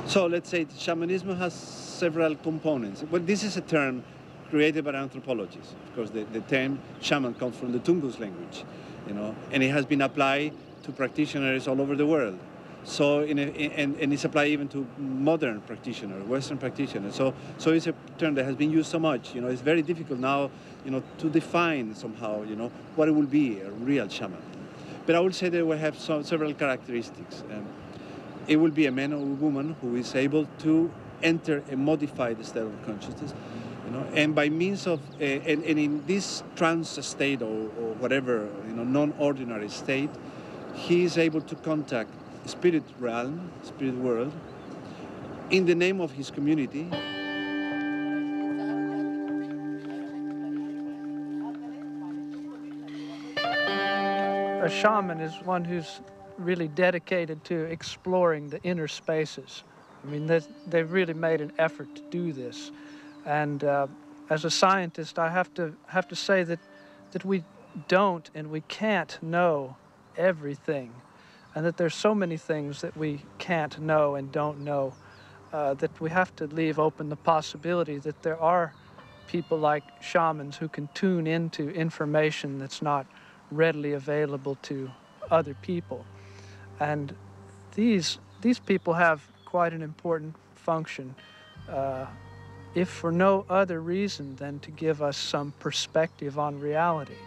So let's say shamanism has several components. Well, this is a term created by anthropologists. Of course, the term shaman comes from the Tungus language, and it has been applied to practitioners all over the world. So, and it's applied even to modern practitioners, Western practitioners. So it's a term that has been used so much. It's very difficult now, to define somehow, what it will be a real shaman. But I would say that we have several characteristics. It will be a man or a woman who is able to enter a modified state of consciousness, and by means of, and in this trance state or whatever, non-ordinary state, he is able to contact spirit realm, spirit world, in the name of his community. A shaman is one who's really dedicated to exploring the inner spaces. I mean, they've really made an effort to do this. And as a scientist, I have to say that we don't and we can't know everything, and that there's so many things that we can't know and don't know, that we have to leave open the possibility that there are people like shamans who can tune into information that's not readily available to other people. And these people have quite an important function, if for no other reason than to give us some perspective on reality.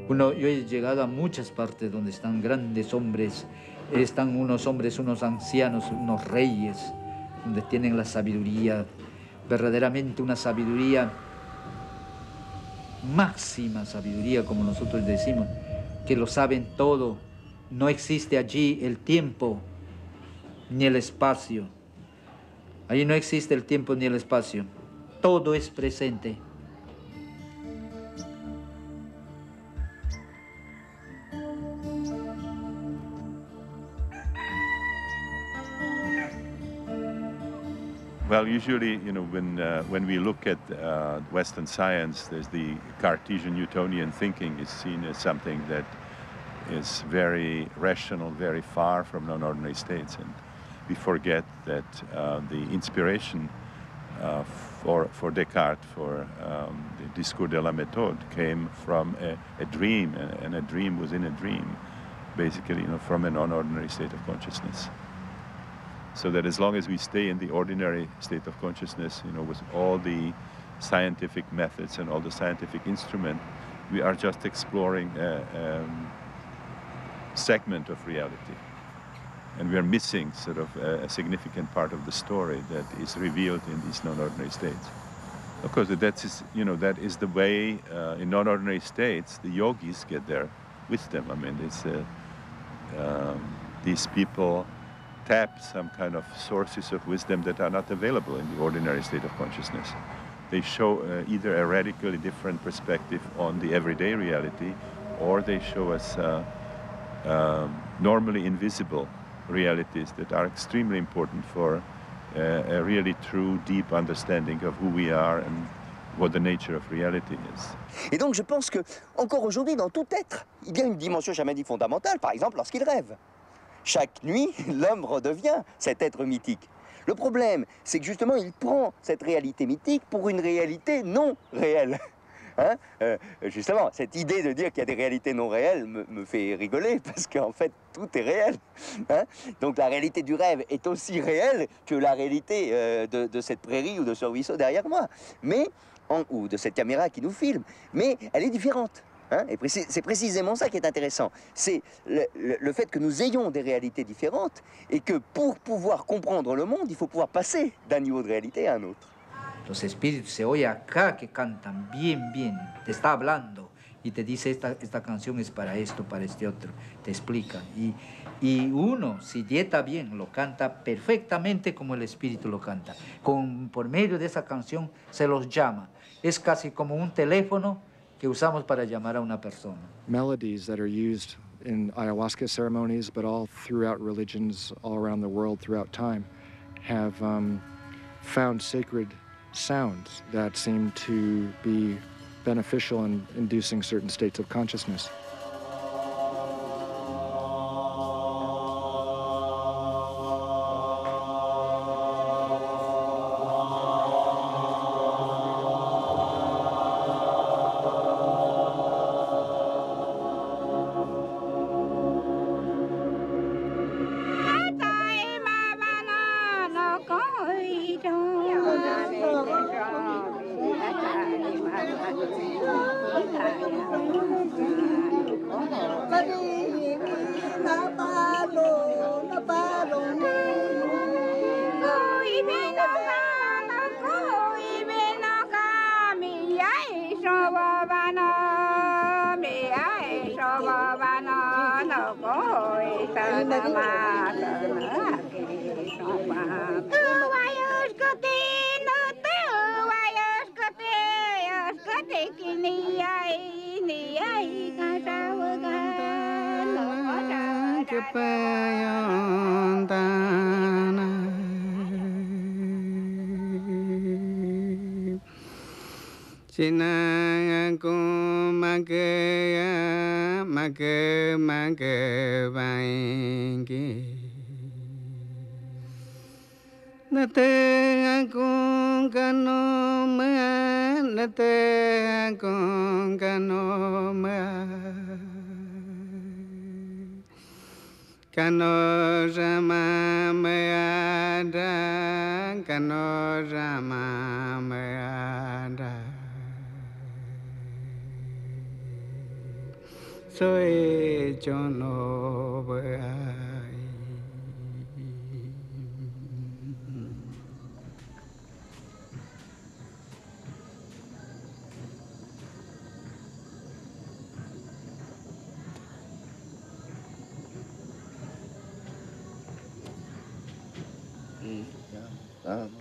Yo he llegado a muchas partes donde están grandes hombres, están unos hombres, unos ancianos, unos reyes, donde tienen la sabiduría, verdaderamente una sabiduría, máxima sabiduría, como nosotros decimos, que lo saben todo. No existe allí el tiempo ni el espacio. Allí no existe el tiempo ni el espacio. Todo es presente. Well, usually, when we look at Western science, there's the Cartesian Newtonian thinking is seen as something that is very rational, very far from non-ordinary states, and we forget that the inspiration for Descartes, for the Discours de la Méthode, came from a dream, and a dream within a dream, basically, from a non-ordinary state of consciousness. So that as long as we stay in the ordinary state of consciousness, with all the scientific methods and all the scientific instruments, we are just exploring a segment of reality. And we are missing sort of a significant part of the story that is revealed in these non-ordinary states. Of course, that is the way in non-ordinary states the yogis get their wisdom. I mean, it's these people tap some kind of sources of wisdom that are not available in the ordinary state of consciousness. They show either a radically different perspective on the everyday reality, or they show us normally invisible realities that are extremely important for a really true, deep understanding of who we are and what the nature of reality is. Et donc je pense que encore aujourd'hui, dans tout être, il y a une dimension chamanique fondamentale, par exemple lorsqu'il rêve. Chaque nuit, l'homme redevient cet être mythique. Le problème, c'est que justement, il prend cette réalité mythique pour une réalité non réelle. Justement, cette idée de dire qu'il y a des réalités non réelles me fait rigoler, parce qu'en fait, tout est réel. Donc la réalité du rêve est aussi réelle que la réalité de cette prairie ou de ce ruisseau derrière moi, ou de cette caméra qui nous filme, mais elle est différente. Et c'est précisément ça qui est intéressant. C'est le fait que nous ayons des réalités différentes et que pour pouvoir comprendre le monde, il faut pouvoir passer d'un niveau de réalité à un autre. Los espíritus se oye acá que cantan bien, bien, te está hablando y te dice esta canción es para esto, para este otro, te explica. Y uno, si dieta bien, lo canta perfectamente como el espíritu lo canta. Por medio de esa canción se los llama. Es casi como un teléfono que usamos para llamar a una persona. Melodies that are used in ayahuasca ceremonies, but all throughout religions all around the world throughout time, have found sacred sounds that seem to be beneficial in inducing certain states of consciousness.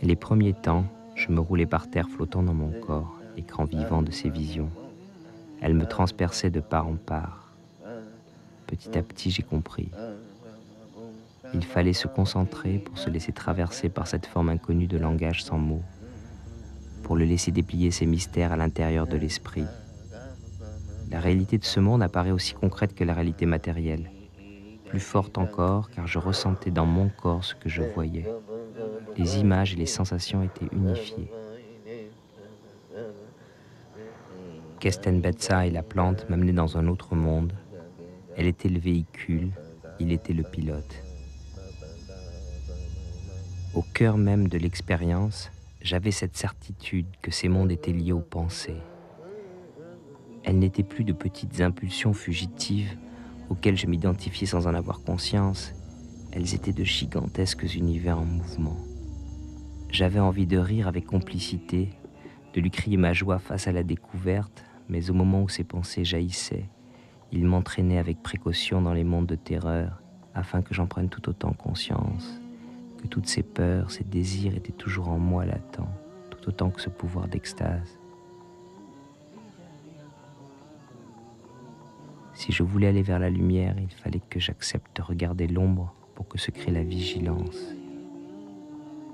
Les premiers temps, je me roulais par terre flottant dans mon corps, écran vivant de ces visions. Elles me transperçaient de part en part. Petit à petit, j'ai compris. Il fallait se concentrer pour se laisser traverser par cette forme inconnue de langage sans mots, pour le laisser déplier ses mystères à l'intérieur de l'esprit. La réalité de ce monde apparaît aussi concrète que la réalité matérielle, plus forte encore car je ressentais dans mon corps ce que je voyais. Les images et les sensations étaient unifiées. Kestenbetsa et la plante m'amenaient dans un autre monde. Elle était le véhicule, il était le pilote. Au cœur même de l'expérience, j'avais cette certitude que ces mondes étaient liés aux pensées. Elles n'étaient plus de petites impulsions fugitives auxquelles je m'identifiais sans en avoir conscience. Elles étaient de gigantesques univers en mouvement. J'avais envie de rire avec complicité, de lui crier ma joie face à la découverte, mais au moment où ces pensées jaillissaient, il m'entraînait avec précaution dans les mondes de terreur, afin que j'en prenne tout autant conscience, que toutes ces peurs, ces désirs étaient toujours en moi latents, tout autant que ce pouvoir d'extase. Si je voulais aller vers la lumière, il fallait que j'accepte de regarder l'ombre pour que se crée la vigilance.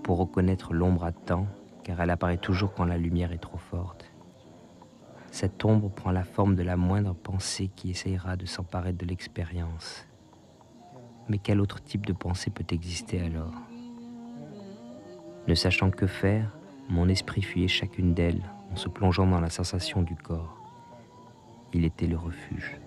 Pour reconnaître l'ombre à temps, car elle apparaît toujours quand la lumière est trop forte. Cette ombre prend la forme de la moindre pensée qui essayera de s'emparer de l'expérience. Mais quel autre type de pensée peut exister alors? Ne sachant que faire, mon esprit fuyait chacune d'elles en se plongeant dans la sensation du corps. Il était le refuge.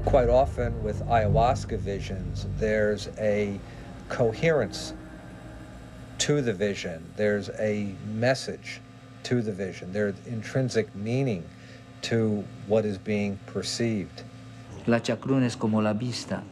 Quite often with ayahuasca visions, there's a coherence to the vision. There's a message to the vision. There's intrinsic meaning to what is being perceived. La chacruna es como la vista.